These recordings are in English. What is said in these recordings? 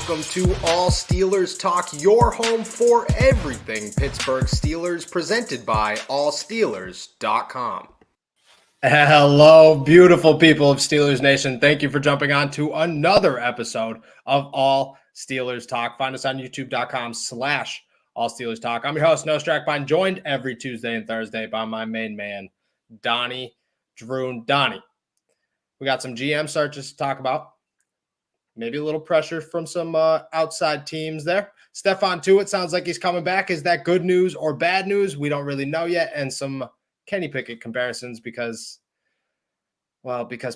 welcome to All Steelers Talk, your home for everything Pittsburgh Steelers, presented by allsteelers.com. Hello, beautiful people of Steelers Nation. Thank you for jumping on to another episode of All Steelers Talk. Find us on youtube.com/All Steelers Talk. I'm your host, Noah Strackbine, joined every Tuesday and Thursday by my main man, Donnie Droon. Donnie, we got some GM searches to talk about. Maybe a little pressure from some outside teams there. Stephon Tuitt sounds like he's coming back. Is that good news or bad news? We don't really know yet. And some Kenny Pickett comparisons because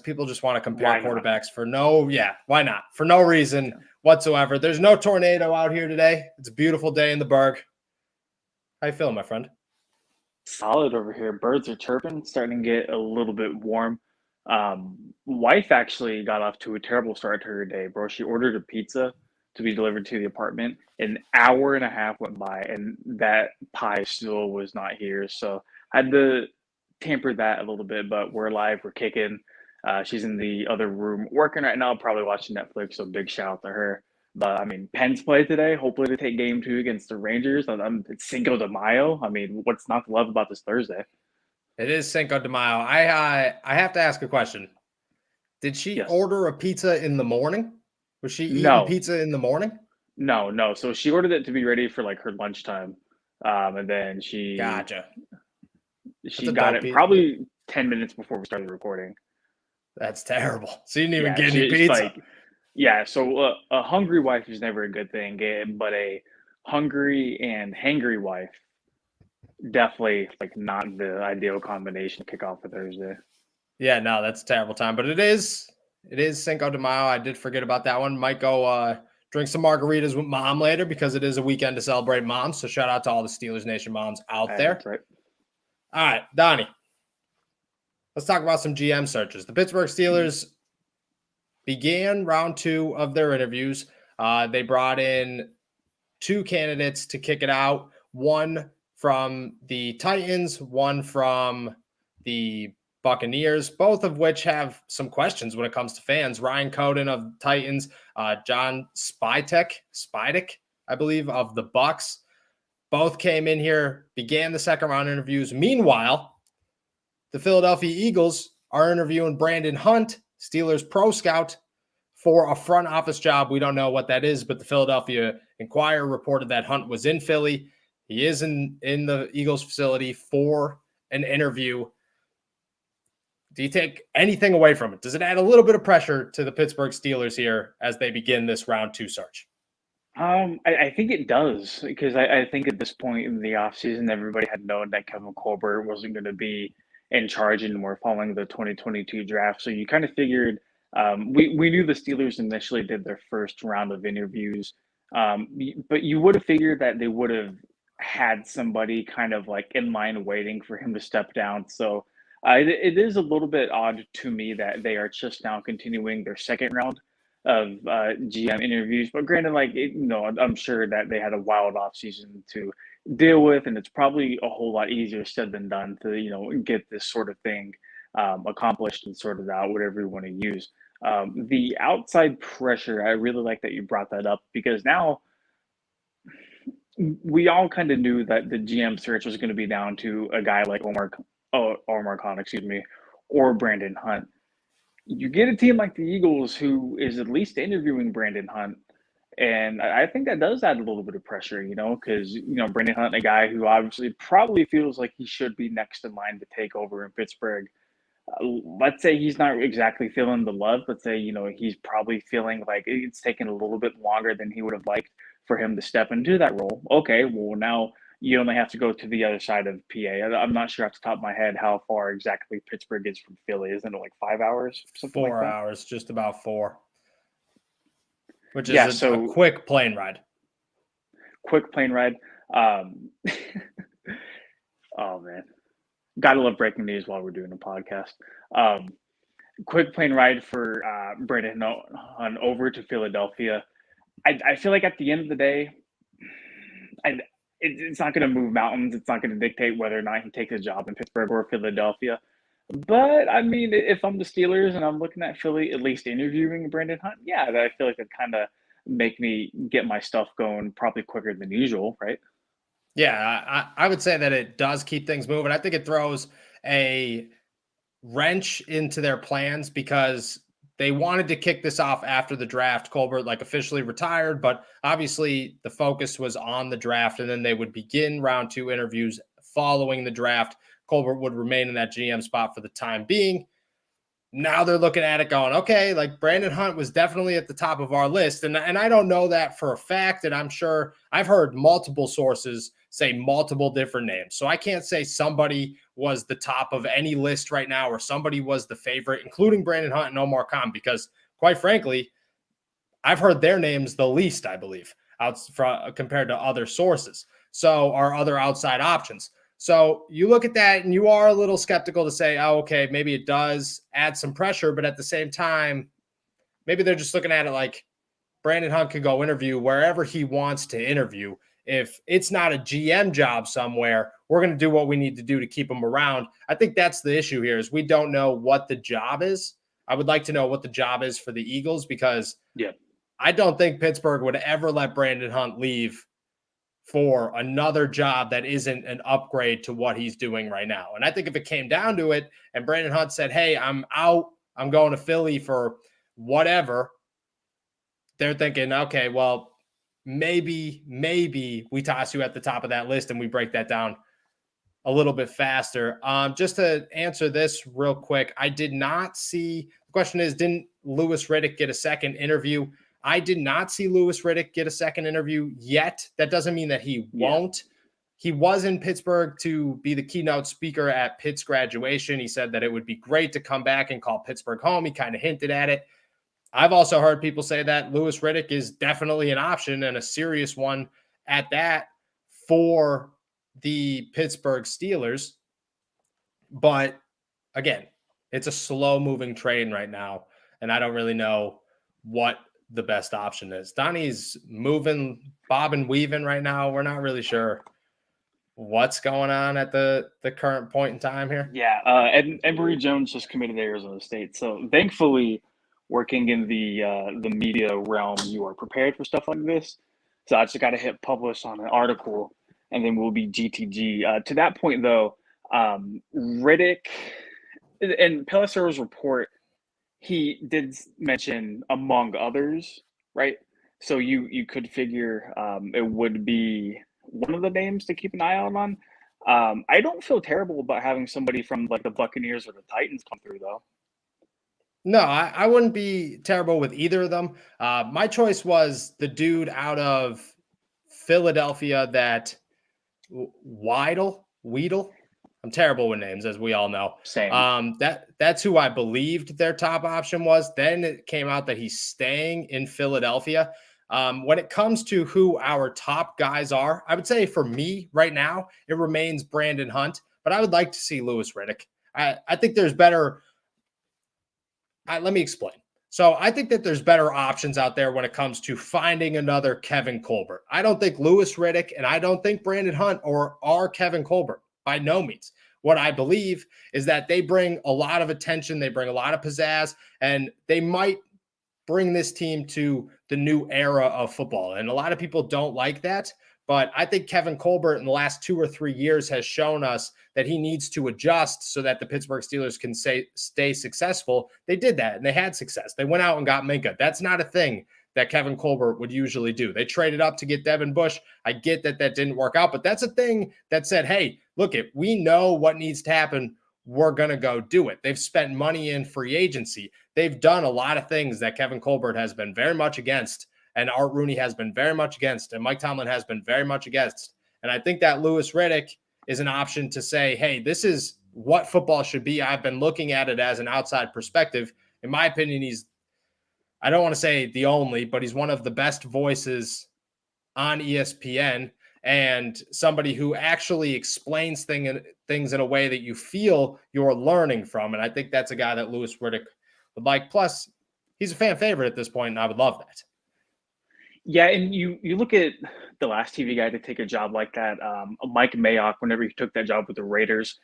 people just want to compare quarterbacks why not? For no reason whatsoever. There's no tornado out here today. It's a beautiful day in the Berg. How you feeling, my friend? Solid over here. Birds are chirping, starting to get a little bit warm. Wife actually got off to a terrible start to her day, bro. She ordered a pizza to be delivered to the apartment. An hour and a half went by, and that pie still was not here. So I had to tamper that a little bit, but we're live. We're kicking. She's in the other room working right now, probably watching Netflix, so big shout out to her. But, I mean, Penn's play today. Hopefully they take game 2 against the Rangers. It's Cinco de Mayo. I mean, what's not to love about this Thursday? It is Cinco de Mayo. I have to ask a question. Did she order a pizza in the morning? Was she eating pizza in the morning? No. So she ordered it to be ready for like her lunchtime. And then she got it probably 10 minutes before we started recording. That's terrible. So you didn't even get any pizza. So a hungry wife is never a good thing, but a hungry and hangry wife, definitely like not the ideal combination to kick off for Thursday. Yeah, no, that's a terrible time. But it is Cinco de Mayo. I did forget about that one. Might go drink some margaritas with mom later because it is a weekend to celebrate moms. So shout out to all the Steelers Nation moms out there. That's right. All right, Donnie. Let's talk about some GM searches. The Pittsburgh Steelers began round 2 of their interviews. They brought in 2 candidates to kick it out. One from the Titans, one from the Buccaneers, both of which have some questions when it comes to fans. Ryan Coden of Titans, John Spytek, I believe, of the Bucs. Both came in here, began the second round interviews. Meanwhile, the Philadelphia Eagles are interviewing Brandon Hunt, Steelers pro scout, for a front office job. We don't know what that is, but the Philadelphia Inquirer reported that Hunt was in Philly. He is in the Eagles facility for an interview. Do you take anything away from it? Does it add a little bit of pressure to the Pittsburgh Steelers here as they begin this round 2 search? I think it does, because I think at this point in the offseason, everybody had known that Kevin Colbert wasn't going to be in charge anymore following the 2022 draft. So you kind of figured we knew the Steelers initially did their first round of interviews, but you would have figured that they would have had somebody kind of like in line waiting for him to step down. So it is a little bit odd to me that they are just now continuing their second round of GM interviews. But granted, I'm sure that they had a wild offseason to deal with, and it's probably a whole lot easier said than done to, get this sort of thing accomplished and sorted out, whatever you want to use. The outside pressure, I really like that you brought that up, because now we all kind of knew that the GM search was going to be down to a guy like Omar Khan, or Brandon Hunt. You get a team like the Eagles who is at least interviewing Brandon Hunt, and I think that does add a little bit of pressure, because, Brandon Hunt, a guy who obviously probably feels like he should be next in line to take over in Pittsburgh. Let's say he's not exactly feeling the love. Let's say, he's probably feeling like it's taken a little bit longer than he would have liked for him to step into that role. Okay, well, now you only have to go to the other side of PA. I'm not sure off the top of my head how far exactly Pittsburgh is from Philly. Isn't it like 5 hours? Something 4 like that? hours, just about 4. Which is a quick plane ride. Quick plane ride. Oh, man. Gotta love breaking news while we're doing a podcast. Quick plane ride for Brandon Hunt over to Philadelphia. I feel like at the end of the day, it's not going to move mountains. It's not going to dictate whether or not he takes a job in Pittsburgh or Philadelphia. But, I mean, if I'm the Steelers and I'm looking at Philly at least interviewing Brandon Hunt, yeah, I feel like it kind of make me get my stuff going probably quicker than usual, right? Yeah, I would say that it does keep things moving. I think it throws a wrench into their plans because they wanted to kick this off after the draft. Colbert officially retired, but obviously the focus was on the draft, and then they would begin round 2 interviews following the draft. Colbert would remain in that GM spot for the time being. Now they're looking at it going, okay, Brandon Hunt was definitely at the top of our list. And I don't know that for a fact. And I'm sure I've heard multiple sources say multiple different names. So I can't say somebody was the top of any list right now or somebody was the favorite, including Brandon Hunt and Omar Khan, because quite frankly, I've heard their names the least, I believe, compared to other sources. So are other outside options. So you look at that and you are a little skeptical to say, oh, okay, maybe it does add some pressure, but at the same time, maybe they're just looking at it like Brandon Hunt could go interview wherever he wants to interview. If it's not a GM job somewhere, we're going to do what we need to do to keep him around. I think that's the issue here is we don't know what the job is. I would like to know what the job is for the Eagles because I don't think Pittsburgh would ever let Brandon Hunt leave for another job that isn't an upgrade to what he's doing right now. And I think if it came down to it and Brandon Hunt said, hey, I'm out, I'm going to Philly for whatever, they're thinking, okay, well, maybe we toss you at the top of that list and we break that down a little bit faster. Just to answer this real quick, I did not see, the question is, didn't Louis Riddick get a second interview? I did not see Louis Riddick get a second interview yet. That doesn't mean that he won't. He was in Pittsburgh to be the keynote speaker at Pitt's graduation. He said that it would be great to come back and call Pittsburgh home. He kind of hinted at it. I've also heard people say that Louis Riddick is definitely an option and a serious one at that for the Pittsburgh Steelers. But again, it's a slow moving train right now. And I don't really know what the best option is. Donnie's moving, bob and weaving right now. We're not really sure what's going on at the current point in time here. Yeah, and Emory Jones just committed to Arizona State. So thankfully, working in the media realm, you are prepared for stuff like this. So I just got to hit publish on an article, and then we'll be GTG. To that point, though, Riddick and Pelissera's report, he did mention among others, right? So you could figure it would be one of the names to keep an eye out on. I don't feel terrible about having somebody from the Buccaneers or the Titans come through, though. No, I wouldn't be terrible with either of them. My choice was the dude out of Philadelphia that Weidl. I'm terrible with names, as we all know. Same. That's who I believed their top option was. Then it came out that he's staying in Philadelphia. When it comes to who our top guys are, I would say for me right now, it remains Brandon Hunt, but I would like to see Louis Riddick. I think there's better. Let me explain. So I think that there's better options out there when it comes to finding another Kevin Colbert. I don't think Louis Riddick and I don't think Brandon Hunt are Kevin Colbert. By no means. What I believe is that they bring a lot of attention, they bring a lot of pizzazz, and they might bring this team to the new era of football. And a lot of people don't like that, but I think Kevin Colbert in the last 2 or 3 years has shown us that he needs to adjust so that the Pittsburgh Steelers can stay successful. They did that, and they had success. They went out and got Minka. That's not a thing that Kevin Colbert would usually do. They traded up to get Devin Bush. I get that didn't work out, but that's a thing that said, hey, look, we know what needs to happen. We're going to go do it. They've spent money in free agency. They've done a lot of things that Kevin Colbert has been very much against, and Art Rooney has been very much against, and Mike Tomlin has been very much against. And I think that Louis Riddick is an option to say, hey, this is what football should be. I've been looking at it as an outside perspective. In my opinion, I don't want to say the only, but he's one of the best voices on ESPN and somebody who actually explains things in a way that you feel you're learning from. And I think that's a guy that Louis Riddick would like. Plus, he's a fan favorite at this point, and I would love that. Yeah, and you look at the last TV guy to take a job like that, Mike Mayock, whenever he took that job with the Raiders,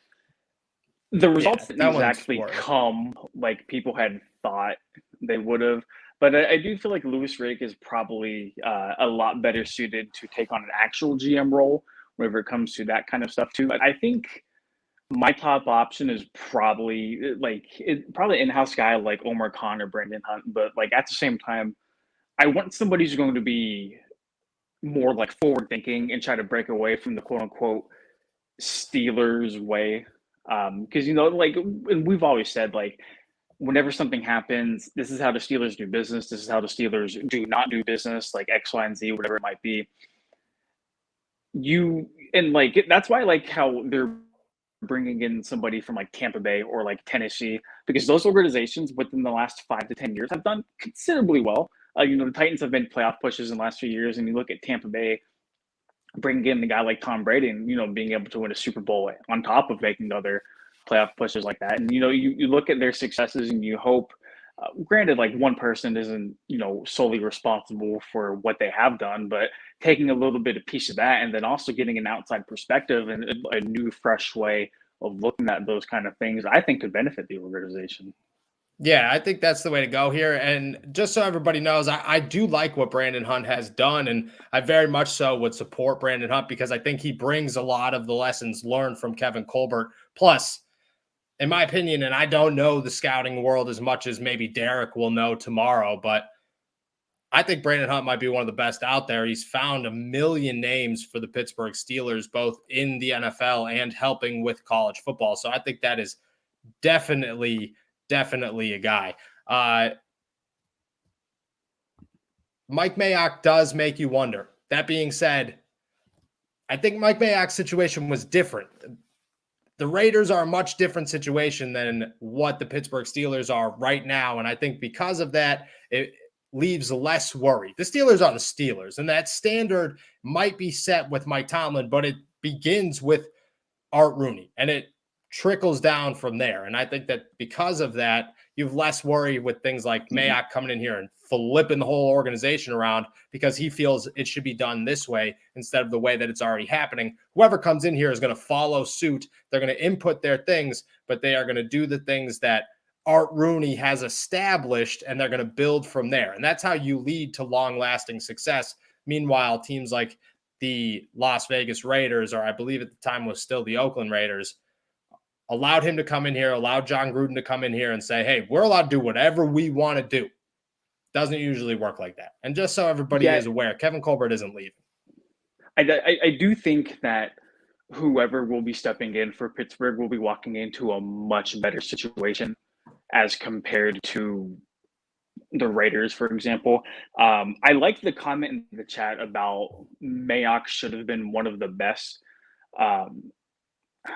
the results didn't exactly come like people had thought they would have. But I do feel like Louis Riddick is probably a lot better suited to take on an actual GM role whenever it comes to that kind of stuff too. But I think my top option is probably probably in-house guy like Omar Khan or Brandon Hunt. But like at the same time, I want somebody who's going to be more like forward thinking and try to break away from the quote unquote Steelers way. Because like we've always said, like whenever something happens, this is how the Steelers do business. This is how the Steelers do not do business, like X, Y, and Z, whatever it might be. That's why I like how they're bringing in somebody from like Tampa Bay or like Tennessee, because those organizations within the last 5 to 10 years have done considerably well. The Titans have been playoff pushes in the last few years, and you look at Tampa Bay bringing in the guy like Tom Brady and being able to win a Super Bowl on top of making other playoff pushes like that. And you look at their successes and you hope, granted, like one person isn't solely responsible for what they have done, but taking a little bit of piece of that and then also getting an outside perspective and a new fresh way of looking at those kind of things, I think could benefit the organization. Yeah, I think that's the way to go here. And just so everybody knows, I do like what Brandon Hunt has done. And I very much so would support Brandon Hunt because I think he brings a lot of the lessons learned from Kevin Colbert. Plus, in my opinion, and I don't know the scouting world as much as maybe Derek will know tomorrow, but I think Brandon Hunt might be one of the best out there. He's found a million names for the Pittsburgh Steelers, both in the NFL and helping with college football. So I think that is definitely a guy. Mike Mayock does make you wonder. That being said, I think Mike Mayock's situation was different. The Raiders are a much different situation than what the Pittsburgh Steelers are right now. And I think because of that, it leaves less worry. The Steelers are the Steelers, and that standard might be set with Mike Tomlin, but it begins with Art Rooney, and it trickles down from there. And I think that because of that, you have less worry with things like Mayock coming in here and flipping the whole organization around because he feels it should be done this way instead of the way that it's already happening. Whoever comes in here is going to follow suit. They're going to input their things, but they are going to do the things that Art Rooney has established, and they're going to build from there. And that's how you lead to long-lasting success. Meanwhile, teams like the Las Vegas Raiders, or I believe at the time was still the Oakland Raiders, allowed him to come in here, allowed John Gruden to come in here and say, hey, we're allowed to do whatever we want to do. Doesn't usually work like that. And just so everybody is aware, Kevin Colbert isn't leaving. I do think that whoever will be stepping in for Pittsburgh will be walking into a much better situation as compared to the Raiders, for example. I liked the comment in the chat about Mayock should have been one of the best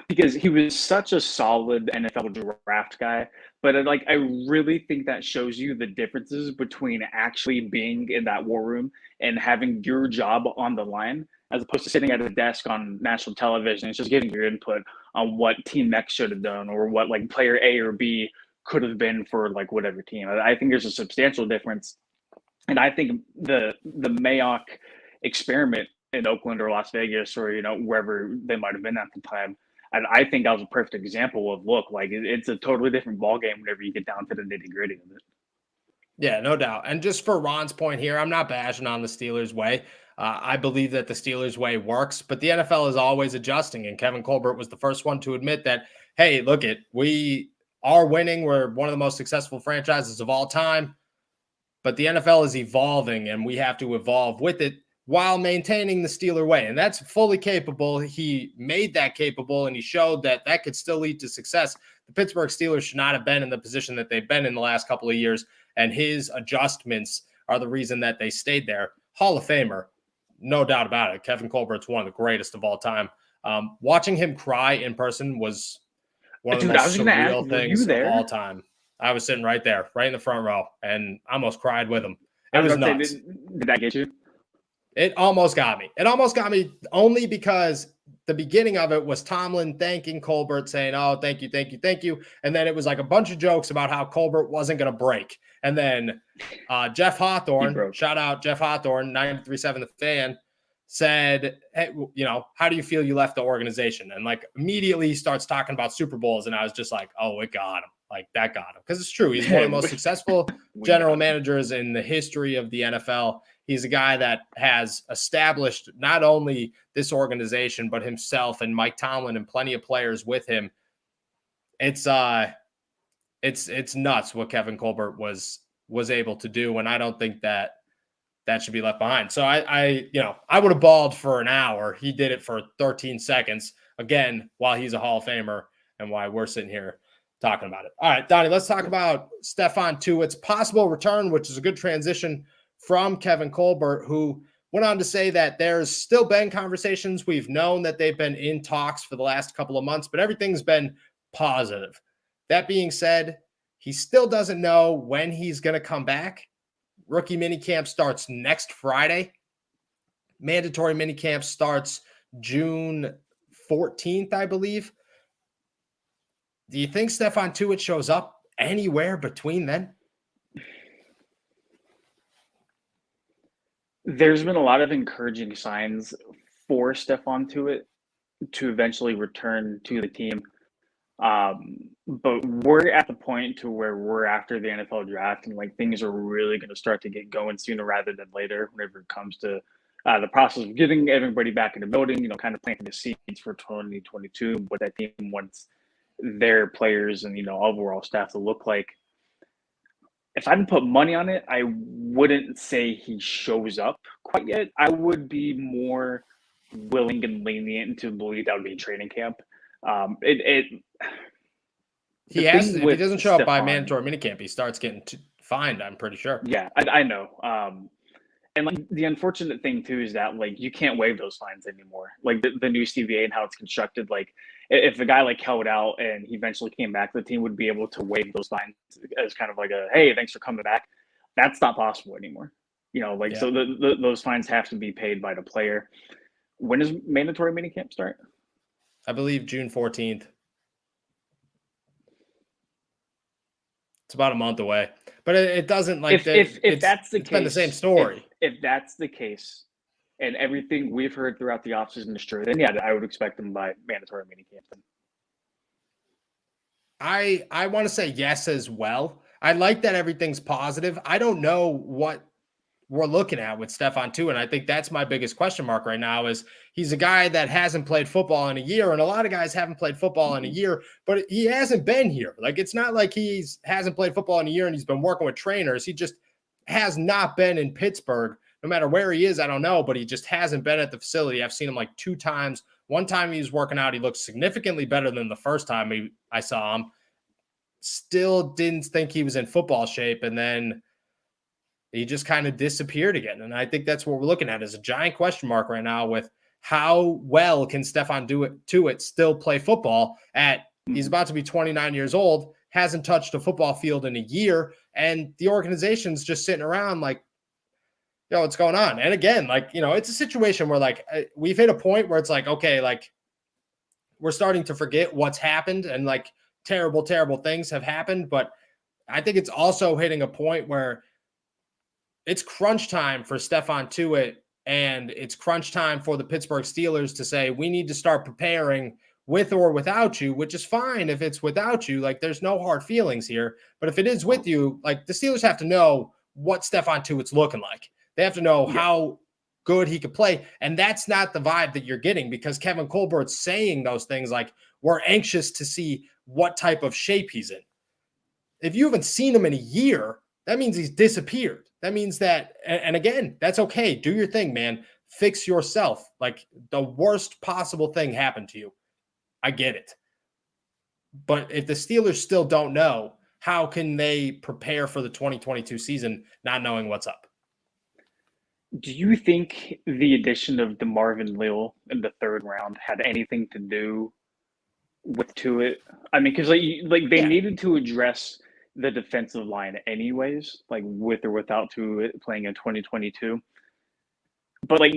because he was such a solid NFL draft guy. But I really think that shows you the differences between actually being in that war room and having your job on the line, as opposed to sitting at a desk on national television and just giving your input on what Team X should have done or what like player A or B could have been for like whatever team. I think there's a substantial difference. And I think the Mayock experiment in Oakland or Las Vegas or, wherever they might have been at the time, and I think that was a perfect example of, look, like it's a totally different ballgame whenever you get down to the nitty-gritty of it. Yeah, no doubt. And just for Ron's point here, I'm not bashing on the Steelers way. I believe that the Steelers way works, but the NFL is always adjusting. And Kevin Colbert was the first one to admit that, hey, look we are winning. We're one of the most successful franchises of all time, but the NFL is evolving and we have to evolve with it while maintaining the Steeler way. And that's fully capable. He made that capable, and he showed that that could still lead to success. The Pittsburgh Steelers should not have been in the position that they've been in the last couple of years, and his adjustments are the reason that they stayed there. Hall of Famer, no doubt about it. Kevin Colbert's one of the greatest of all time. Watching him cry in person was one of the most surreal things of all time. I was sitting right there, right in the front row, and I almost cried with him. It was nuts. Did that get you? It almost got me. It almost got me only because the beginning of it was Tomlin thanking Colbert, saying, oh, thank you, thank you, thank you. And then it was like a bunch of jokes about how Colbert wasn't going to break. And then Jeff Hawthorne, shout out Jeff Hawthorne, 93.7 The Fan, said, hey, how do you feel you left the organization? And like immediately he starts talking about Super Bowls. And I was just like, oh, it got him. Like that got him. Because it's true. He's one of the most successful general managers in the history of the NFL. He's a guy that has established not only this organization, but himself and Mike Tomlin and plenty of players with him. It's nuts what Kevin Colbert was able to do. And I don't think that should be left behind. So I would have bawled for an hour. He did it for 13 seconds again, while he's a Hall of Famer and why we're sitting here talking about it. All right, Donnie, let's talk about Stephon Tuitt's possible return, which is a good transition from Kevin Colbert, who went on to say that there's still been conversations. We've known that they've been in talks for the last couple of months, but everything's been positive. That being said, he still doesn't know when he's going to come back. Rookie minicamp starts next Friday. Mandatory minicamp starts June 14th, I believe. Do you think Stephon Tuitt shows up anywhere between then? There's been a lot of encouraging signs for Stephon Tuitt to eventually return to the team. But we're at the point to where we're after the NFL draft and like things are really going to start to get going sooner rather than later whenever it comes to the process of getting everybody back in the building, kind of planting the seeds for 2022, what that team wants their players and, overall staff to look like. If I had to put money on it, I wouldn't say he shows up quite yet. I would be more willing and lenient to believe that would be training camp. If he doesn't show up by mandatory minicamp, he starts getting fined, I'm pretty sure. Yeah, I know. And like the unfortunate thing too is that like you can't waive those fines anymore. Like the new CBA and how it's constructed, like if a guy like held out and he eventually came back, the team would be able to waive those fines as kind of like a, hey, thanks for coming back. That's not possible anymore. So those fines have to be paid by the player. When does mandatory minicamp start? I believe June 14th. It's about a month away, but it doesn't like if that's the case. It's been the same story. If that's the case, and everything we've heard throughout the offseason is true, then yeah, I would expect them by mandatory minicamp. I want to say yes as well. I like that everything's positive. I don't know what we're looking at with Stephon Tuitt, and I think that's my biggest question mark right now is he's a guy that hasn't played football in a year, and a lot of guys haven't played football in a year, but he hasn't been here. Like, it's not like hasn't played football in a year and he's been working with trainers. He just has not been in Pittsburgh. No matter where he is, I don't know, but he just hasn't been at the facility. I've seen him like 2 times. One time he was working out. He looked significantly better than the first time I saw him. Still didn't think he was in football shape, and then he just kind of disappeared again. And I think that's what we're looking at is a giant question mark right now with how well can Stephon Tuitt still play football he's about to be 29 years old, hasn't touched a football field in a year, and the organization's just sitting around like, what's going on? And again, like, it's a situation where like we've hit a point where it's like, okay, like we're starting to forget what's happened and like terrible, terrible things have happened. But I think it's also hitting a point where it's crunch time for Stephon Tuitt, and it's crunch time for the Pittsburgh Steelers to say, we need to start preparing with or without you, which is fine if it's without you. Like, there's no hard feelings here. But if it is with you, like, the Steelers have to know what Stephon Tuitt's looking like. They have to know how good he could play. And that's not the vibe that you're getting because Kevin Colbert's saying those things like, we're anxious to see what type of shape he's in. If you haven't seen him in a year, that means he's disappeared. That means that, and again, that's okay. Do your thing, man. Fix yourself. Like, the worst possible thing happened to you. I get it. But if the Steelers still don't know, how can they prepare for the 2022 season not knowing what's up? Do you think the addition of DeMarvin Leal in the 3rd round had anything to do with Tuitt? I mean, because they needed to address the defensive line anyways, like with or without Tuitt playing in 2022. But like,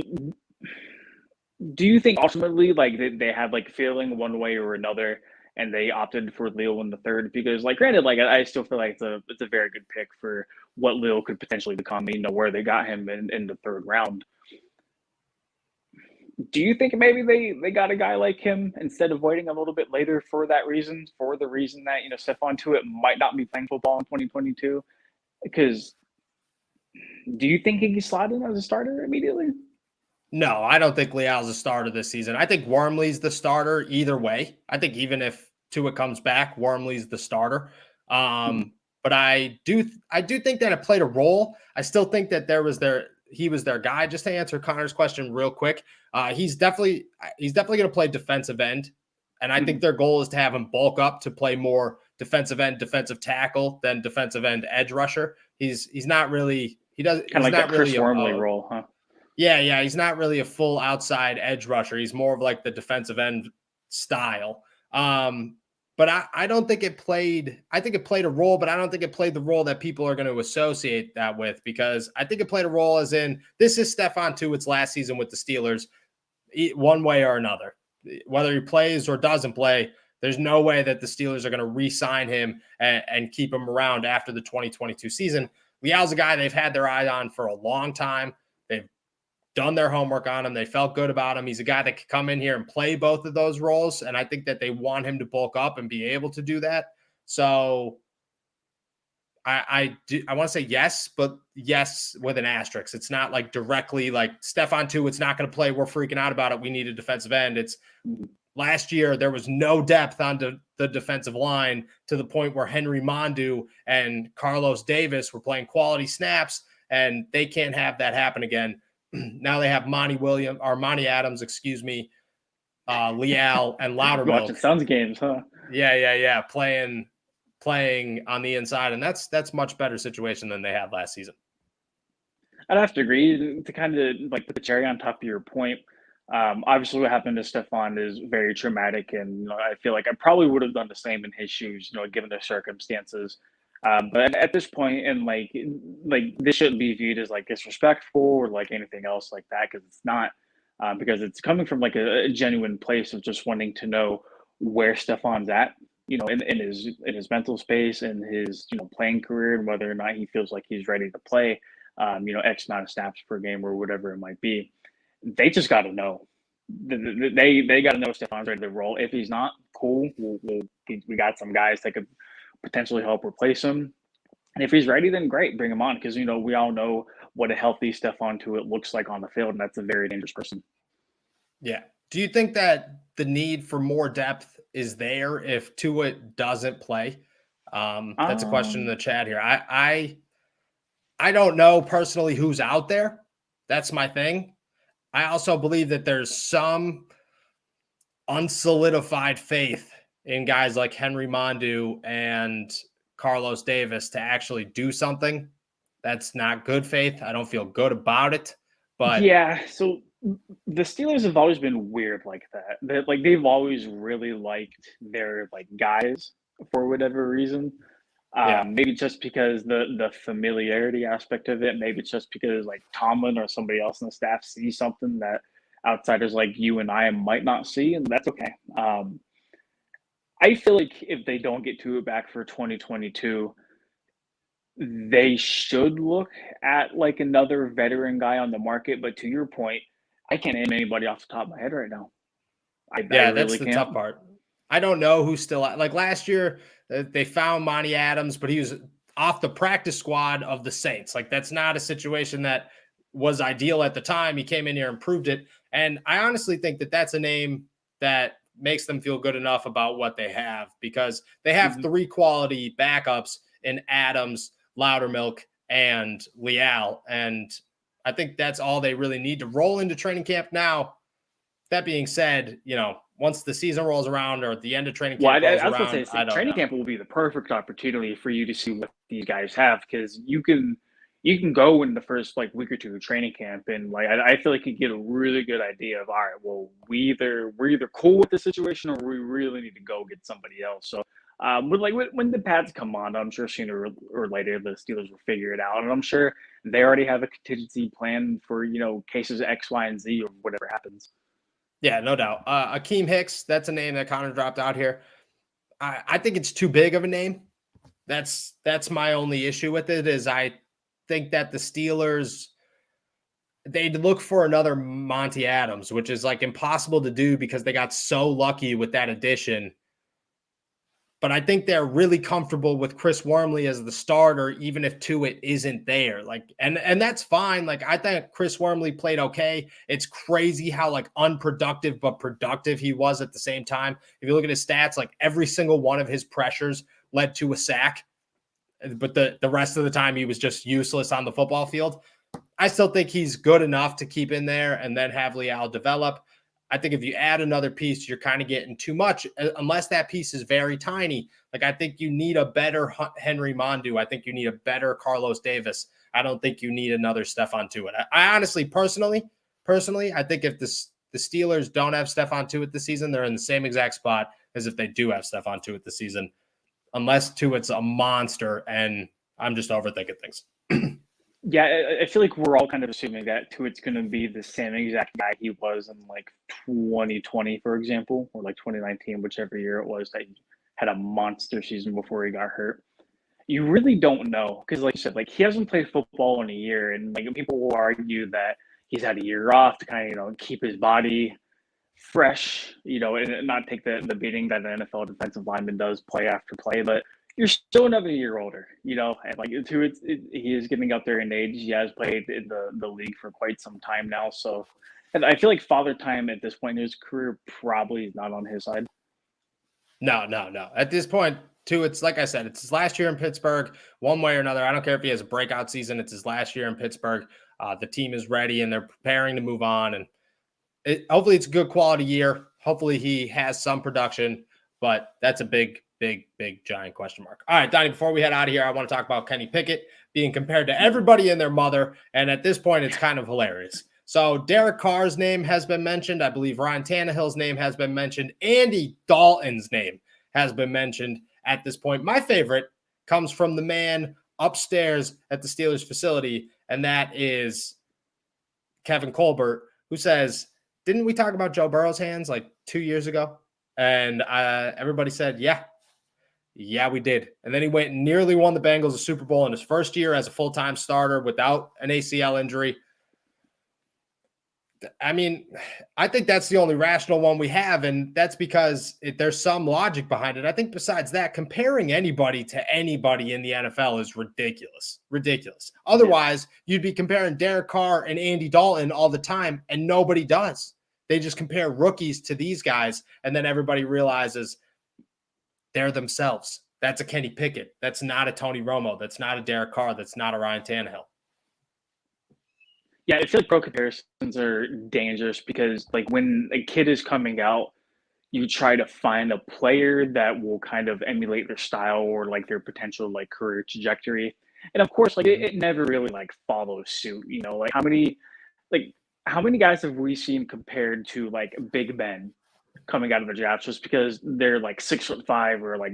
do you think ultimately like they had like feeling one way or another and they opted for Leal in the 3rd? Because like, granted, like I still feel like it's a very good pick for what Leal could potentially become, where they got him in the 3rd round. Do you think maybe they got a guy like him instead of waiting a little bit later for that reason, for the reason that, Stephon Tuitt might not be playing football in 2022? Because do you think he can slot in as a starter immediately? No, I don't think Leal's a starter this season. I think Wormley's the starter either way. I think even if Tua comes back, Wormley's the starter. Mhm. But I do think that it played a role. I still think that he was their guy. Just to answer Connor's question real quick, he's definitely going to play defensive end, and I think Mhm. their goal is to have him bulk up to play more defensive end, defensive tackle than defensive end edge rusher. He's not really Kinda he's like that not Chris really Wormley role, huh? yeah, he's not really a full outside edge rusher. He's more of like the defensive end style. But I don't think it played. I think it played a role, but I don't think it played the role that people are going to associate that with, because I think it played a role as in this is Stephon Tuitt's last season with the Steelers, one way or another. Whether he plays or doesn't play, there's no way that the Steelers are going to re-sign him and keep him around after the 2022 season. Leal's a guy they've had their eye on for a long time. They've done their homework on him. They felt good about him. He's a guy that could come in here and play both of those roles. And I think that they want him to bulk up and be able to do that. So I want to say yes, but yes with an asterisk. It's not like directly like Stephon Tuitt, it's not going to play. We're freaking out about it. We need a defensive end. It's Mhm. last year there was no depth on the defensive line to the point where Henry Mondu and Carlos Davis were playing quality snaps, and they can't have that happen again. Now they have Monty Adams, excuse me, Leal and You're watching Loudermilk. Suns games, huh? Yeah, playing on the inside, and that's much better situation than they had last season. I'd have to agree to kind of like put the cherry on top of your point. Obviously, what happened to Stephon is very traumatic, and I feel like I probably would have done the same in his shoes, given the circumstances. But at this point, and like this shouldn't be viewed as like disrespectful or like anything else like that, because it's not. Because it's coming from like a genuine place of just wanting to know where Stephon's at, in his mental space and his playing career, and whether or not he feels like he's ready to play X amount of snaps per game or whatever it might be. They just got to know. They got to know Stephon's ready to roll. If he's not, cool. We got some guys that could potentially help replace him. And if he's ready, then great, bring him on, because we all know what a healthy Stephon Tuitt looks like on the field, and that's a very dangerous person. Yeah. Do you think that the need for more depth is there if Tua doesn't play? That's a question in Um, the chat here. I don't know personally who's out there. That's my thing. I also believe that there's some unsolidified faith in guys like Henry Mondu and Carlos Davis to actually do something. That's not good faith. I don't feel good about it. But yeah, so the Steelers have always been weird like that. Like they've always really liked their like guys for whatever reason. yeah, Maybe just because the familiarity aspect of it. Maybe it's just because like Tomlin or somebody else on the staff sees something that outsiders like you and I might not see, and that's okay. I feel like if they don't get to it back for 2022, they should look at like another veteran guy on the market. But to your point, I can't name anybody off the top of my head right now. I yeah, that's really the can't. tough part. I don't know who's still like last year. They found Monty Adams, but he was off the practice squad of the Saints. Like that's not a situation that was ideal at the time. He came in here and proved it. And I honestly think that that's a name that makes them feel good enough about what they have, because they have Mhm. three quality backups in Adams, Loudermilk, and Leal. And I think that's all they really need to roll into training camp now. That being said, once the season rolls around or the end of training Well, camp rolls I was going around, to say, I don't training know. camp will be the perfect opportunity for you to see what these guys have, because you can go in the first like week or two of training camp, and like I feel like you get a really good idea of, all right, well, we're either cool with the situation or we really need to go get somebody else. So but like when the pads come on, I'm sure sooner or later the Steelers will figure it out, and I'm sure they already have a contingency plan for cases X, Y, and Z or whatever happens. Yeah, no doubt. Akeem Hicks, that's a name that Connor dropped out here. I think it's too big of a name. That's my only issue with it is I think that the Steelers they'd look for another Monty Adams, which is like impossible to do because they got so lucky with that addition. But I think they're really comfortable with Chris Wormley as the starter, even if Tuitt isn't there. Like, and that's fine. Like, I think Chris Wormley played okay. It's crazy how like unproductive but productive he was at the same time. If you look at his stats, like every single one of his pressures led to a sack, but the rest of the time he was just useless on the football field. I still think he's good enough to keep in there and then have Leal develop. I think if you add another piece, you're kind of getting too much, unless that piece is very tiny. Like, I think you need a better Henry Mondu. I think you need a better Carlos Davis. I don't think you need another Stephon Tuitt. I honestly, personally, I think if the Steelers don't have Stephon Tuitt this season, they're in the same exact spot as if they do have Stephon Tuitt this season, unless Tuitt's a monster and I'm just overthinking things. Yeah, I feel like we're all kind of assuming that Tuitt's going to be the same exact guy he was in like 2020, for example, or like 2019, whichever year it was that he had a monster season before he got hurt. You really don't know because, like you said, like he hasn't played football in a year, and like people will argue that he's had a year off to kind of keep his body fresh, and not take the beating that an NFL defensive lineman does play after play, but you're still another year older, and like he is getting up there in age. He has played in the league for quite some time now. So, and I feel like father time at this point in his career probably is not on his side. No. At this point, too, it's like I said, it's his last year in Pittsburgh, one way or another. I don't care if he has a breakout season. It's his last year in Pittsburgh. The team is ready and they're preparing to move on. And hopefully it's a good quality year. Hopefully he has some production, but that's a big giant question mark. All right, Donnie, before we head out of here, I want to talk about Kenny Pickett being compared to everybody and their mother. And at this point, it's kind of hilarious. So Derek Carr's name has been mentioned. I believe Ryan Tannehill's name has been mentioned. Andy Dalton's name has been mentioned at this point. My favorite comes from the man upstairs at the Steelers facility, and that is Kevin Colbert, who says, didn't we talk about Joe Burrow's hands like 2 years ago? And everybody said, yeah, we did. And then he went and nearly won the Bengals a Super Bowl in his first year as a full-time starter without an ACL injury. I mean, I think that's the only rational one we have, and that's because there's some logic behind it. I think besides that, comparing anybody to anybody in the NFL is ridiculous. Otherwise, you'd be comparing Derek Carr and Andy Dalton all the time, and nobody does. They just compare rookies to these guys, and then everybody realizes they're themselves. That's a Kenny Pickett. That's not a Tony Romo. That's not a Derek Carr. That's not a Ryan Tannehill. Yeah, I feel like pro comparisons are dangerous because, like, when a kid is coming out, you try to find a player that will kind of emulate their style or like their potential like career trajectory. And of course, like it never really like follows suit. Like how many guys have we seen compared to like Big Ben coming out of the draft just because they're like 6'5" or like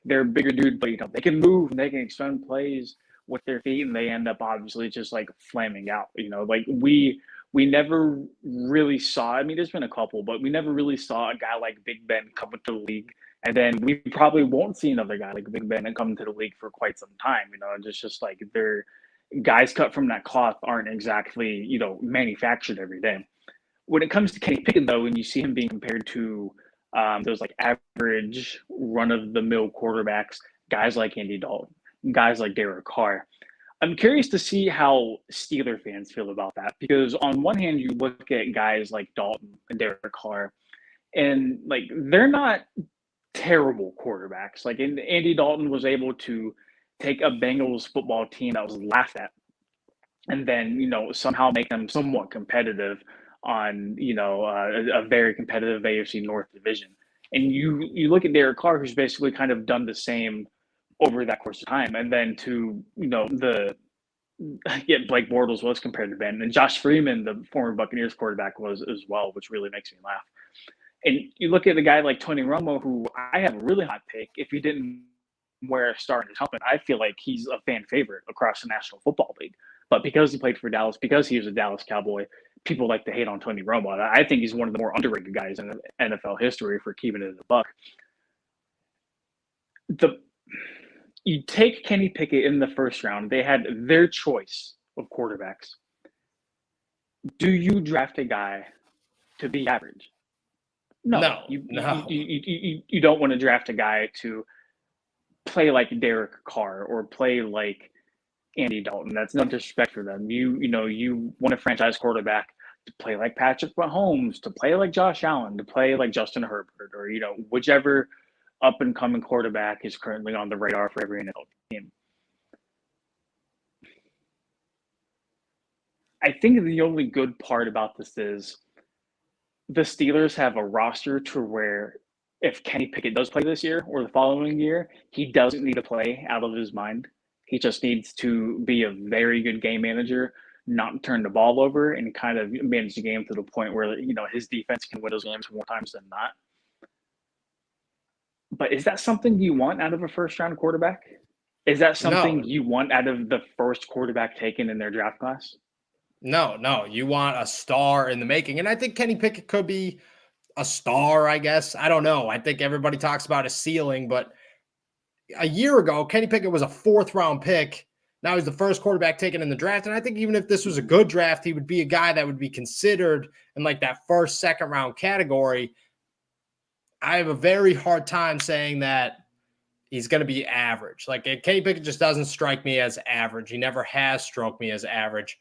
they're a bigger dude, but they can move and they can extend plays with their feet, and they end up obviously just like flaming out. Like we never really saw. I mean, there's been a couple, but we never really saw a guy like Big Ben come into the league, and then we probably won't see another guy like Big Ben and come into the league for quite some time. It's just like they're guys cut from that cloth aren't exactly manufactured every day. When it comes to Kenny Pickett, though, when you see him being compared to those like average run-of-the-mill quarterbacks, guys like Andy Dalton, guys like Derek Carr, I'm curious to see how Steeler fans feel about that. Because on one hand, you look at guys like Dalton and Derek Carr, and like they're not terrible quarterbacks. Like Andy Dalton was able to take a Bengals football team that was laughed at, and then somehow make them somewhat competitive on a very competitive AFC North division. And you look at Derek Carr, who's basically kind of done the same over that course of time, and then to Blake Bortles was compared to Ben, and Josh Freeman, the former Buccaneers quarterback, was as well, which really makes me laugh. And you look at a guy like Tony Romo, who I have a really hot take. If he didn't wear a star in his helmet, I feel like he's a fan favorite across the National Football League. But because he played for Dallas, because he was a Dallas Cowboy, people like to hate on Tony Romo. I think he's one of the more underrated guys in NFL history for keeping it in the buck. You take Kenny Pickett in the first round. They had their choice of quarterbacks. Do you draft a guy to be average? No. No. You don't want to draft a guy to play like Derek Carr or play like Andy Dalton. That's no disrespect for them. You want a franchise quarterback to play like Patrick Mahomes, to play like Josh Allen, to play like Justin Herbert, or whichever up and coming quarterback is currently on the radar for every NFL team. I think the only good part about this is the Steelers have a roster to where if Kenny Pickett does play this year or the following year, he doesn't need to play out of his mind. He just needs to be a very good game manager, not turn the ball over, and kind of manage the game to the point where his defense can win those games more times than not. But is that something you want out of a first-round quarterback? Is that something you want out of the first quarterback taken in their draft class? No. You want a star in the making. And I think Kenny Pickett could be a star, I guess. I don't know. I think everybody talks about a ceiling, but a year ago, Kenny Pickett was a 4th-round pick. Now he's the first quarterback taken in the draft. And I think even if this was a good draft, he would be a guy that would be considered in like that first, second-round category. I have a very hard time saying that he's going to be average. Like, Kenny Pickett just doesn't strike me as average. He never has struck me as average.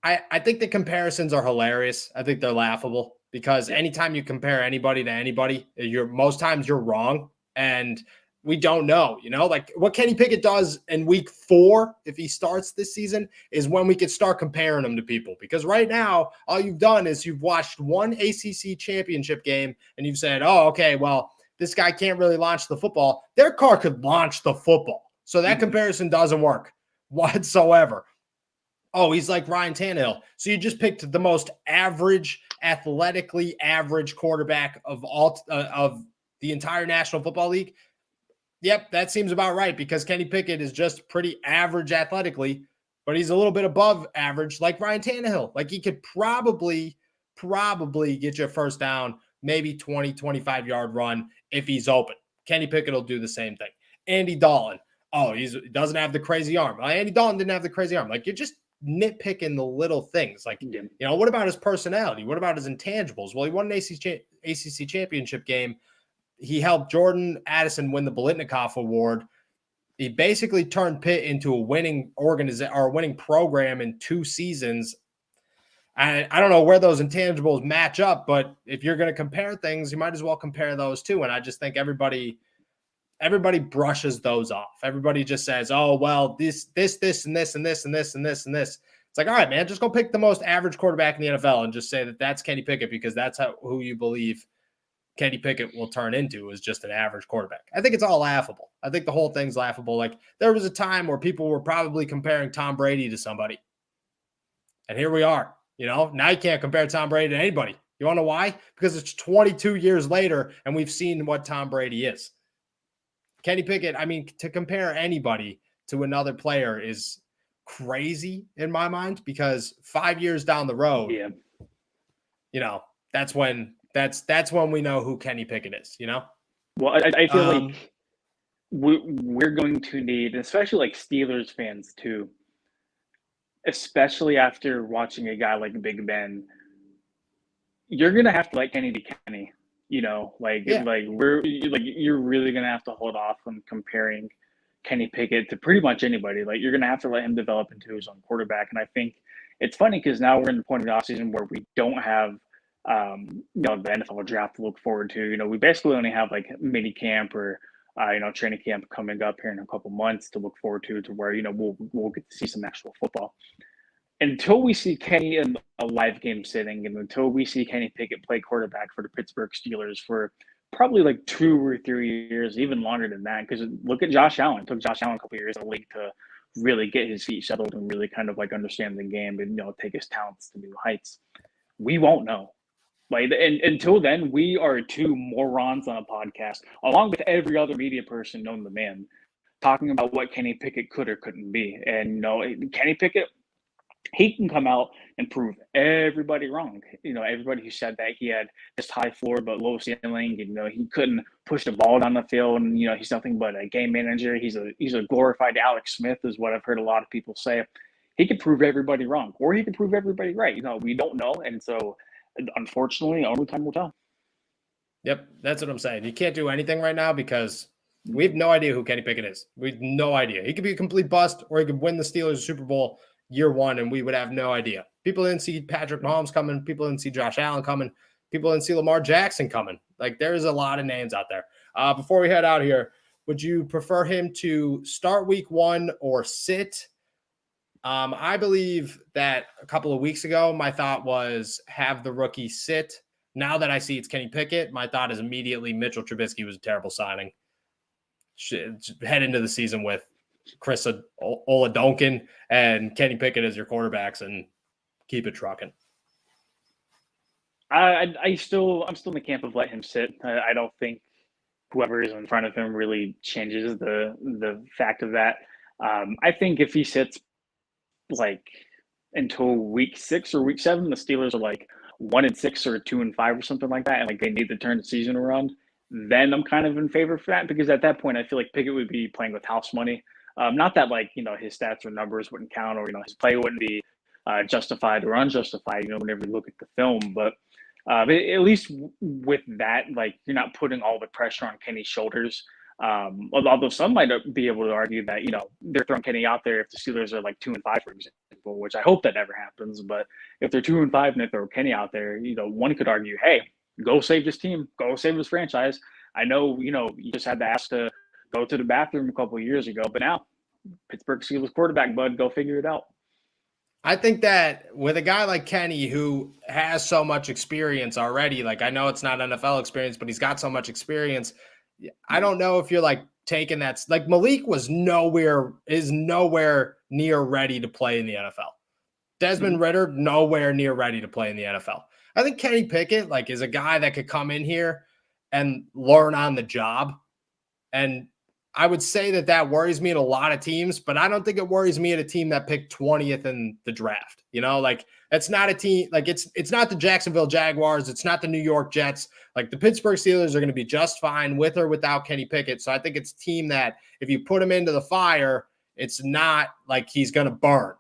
I think the comparisons are hilarious. I think they're laughable because anytime you compare anybody to anybody, most times you're wrong. And we don't know, like what Kenny Pickett does in week 4, if he starts this season, is when we could start comparing him to people. Because right now, all you've done is you've watched one ACC championship game and you've said, oh, okay, well, this guy can't really launch the football. Their car could launch the football. So that comparison doesn't work whatsoever. Oh, he's like Ryan Tannehill. So you just picked the most average, athletically average quarterback of the entire National Football League. Yep, that seems about right because Kenny Pickett is just pretty average athletically, but he's a little bit above average like Ryan Tannehill. Like he could probably get you a first down, maybe 20, 25-yard run if he's open. Kenny Pickett will do the same thing. Andy Dalton. Oh, he doesn't have the crazy arm. Andy Dalton didn't have the crazy arm. Like you're just nitpicking the little things. Like, what about his personality? What about his intangibles? Well, he won an ACC championship game. He helped Jordan Addison win the Biletnikoff Award. He basically turned Pitt into a winning organization or a winning program in 2 seasons. I don't know where those intangibles match up, but if you're going to compare things, you might as well compare those too. And I just think everybody brushes those off. Everybody just says, oh, well, this, and this, and this, and this, and this, and this, and this. It's like, all right, man, just go pick the most average quarterback in the NFL and just say that that's Kenny Pickett because that's who you believe Kenny Pickett will turn into is just an average quarterback. I think it's all laughable. I think the whole thing's laughable. Like there was a time where people were probably comparing Tom Brady to somebody. And here we are, now you can't compare Tom Brady to anybody. You want to know why? Because it's 22 years later and we've seen what Tom Brady is. Kenny Pickett, to compare anybody to another player is crazy in my mind because 5 years down the road, that's when we know who Kenny Pickett is, Well, I feel like we're going to need, especially like Steelers fans too, especially after watching a guy like Big Ben, you're going to have to let Kenny be Kenny. You're really going to have to hold off on comparing Kenny Pickett to pretty much anybody. Like you're going to have to let him develop into his own quarterback. And I think it's funny because now we're in the point of the offseason where we don't have, the NFL draft to look forward to. We basically only have like mini camp or, training camp coming up here in a couple months to look forward to where, we'll get to see some actual football. Until we see Kenny in a live game sitting and until we see Kenny Pickett play quarterback for the Pittsburgh Steelers for probably like 2 or 3 years, even longer than that. Because look at Josh Allen. It took Josh Allen a couple of years in the league to really get his feet settled and really kind of like understand the game and, take his talents to new heights. We won't know. And until then, we are 2 morons on a podcast, along with every other media person known to man, talking about what Kenny Pickett could or couldn't be. And, Kenny Pickett, he can come out and prove everybody wrong. Everybody who said that he had this high floor but low ceiling, he couldn't push the ball down the field, and he's nothing but a game manager. He's a glorified Alex Smith, is what I've heard a lot of people say. he could prove everybody wrong, or he could prove everybody right. We don't know, and so unfortunately, only time will tell. Yep, that's what I'm saying. You can't do anything right now because we have no idea who Kenny Pickett is. We have no idea. He could be a complete bust, or he could win the Steelers Super Bowl year one, and we would have no idea. People didn't see Patrick Mahomes coming. People didn't see Josh Allen coming. People didn't see Lamar Jackson coming. Like, there's a lot of names out there. Before we head out here, would you prefer him to start week one or sit? I believe that a couple of weeks ago, my thought was have the rookie sit. Now that I see it's Kenny Pickett, my thought is immediately Mitchell Trubisky was a terrible signing. Should head into the season with Chris Oladokun and Kenny Pickett as your quarterbacks and keep it trucking. I'm still in the camp of let him sit. I don't think whoever is in front of him really changes the fact of that. I think if he sits like until week 6 or week 7, the Steelers are like 1-6 or 2-5 or something like that, and like they need to turn the season around, then I'm kind of in favor for that, because at that point I feel like Pickett would be playing with house money. Not that his stats or numbers wouldn't count, or his play wouldn't be justified or unjustified, whenever you look at the film, but at least with that, you're not putting all the pressure on Kenny's shoulders. Although some might be able to argue that, they're throwing Kenny out there if the Steelers are 2-5, for example, which I hope that never happens. But if they're 2-5 and they throw Kenny out there, one could argue, hey, go save this team, go save this franchise. I know, you just had to ask to go to the bathroom a couple of years ago, but now Pittsburgh Steelers quarterback, bud, go figure it out. I think that with a guy like Kenny who has so much experience already, I know it's not NFL experience, but he's got so much experience. I don't know if you're taking that. Malik is nowhere near ready to play in the NFL. Desmond Ridder, nowhere near ready to play in the NFL. I think Kenny Pickett, is a guy that could come in here and learn on the job. And I would say that worries me in a lot of teams, but I don't think it worries me at a team that picked 20th in the draft. It's not a team, it's not the Jacksonville Jaguars. It's not the New York Jets. The Pittsburgh Steelers are going to be just fine with or without Kenny Pickett. So I think it's a team that if you put him into the fire, it's not like he's going to burn.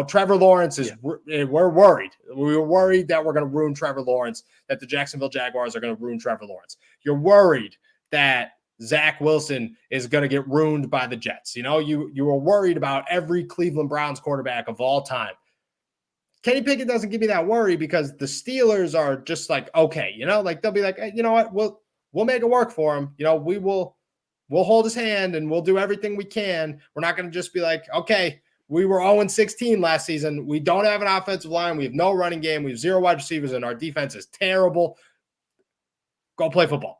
Trevor Lawrence is, we're worried. We were worried that we're going to ruin Trevor Lawrence, that the Jacksonville Jaguars are going to ruin Trevor Lawrence. You're worried that Zach Wilson is going to get ruined by the Jets. You were worried about every Cleveland Browns quarterback of all time. Kenny Pickett doesn't give me that worry because the Steelers are just okay, they'll be like, hey, you know what? We'll make it work for him. We'll hold his hand and we'll do everything we can. We're not going to just be like, okay, we were 0-16 last season. We don't have an offensive line. We have no running game. We have 0 wide receivers and our defense is terrible. Go play football.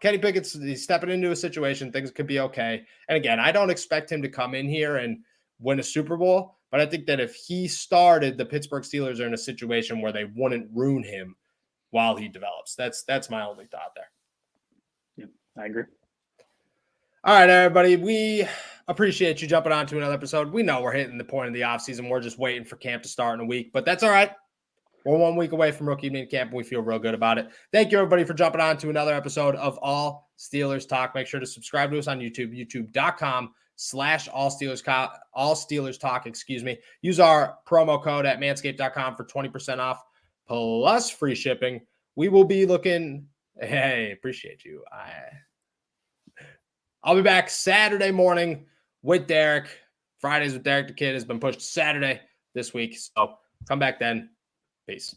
Kenny Pickett's he's stepping into a situation. Things could be okay. And again, I don't expect him to come in here and win a Super Bowl, but I think that if he started, the Pittsburgh Steelers are in a situation where they wouldn't ruin him while he develops. That's my only thought there. Yeah, I agree. All right, everybody. We appreciate you jumping on to another episode. We know we're hitting the point of the offseason. We're just waiting for camp to start in a week, but that's all right. We're 1 week away from rookie mini camp, and we feel real good about it. Thank you, everybody, for jumping on to another episode of All Steelers Talk. Make sure to subscribe to us on YouTube, youtube.com/All Steelers Talk. Use our promo code at manscaped.com for 20% off plus free shipping. We will be looking. Hey, appreciate you. I'll be back Saturday morning with Derek. Fridays with Derek the Kid has been pushed to Saturday this week, so come back then. Peace.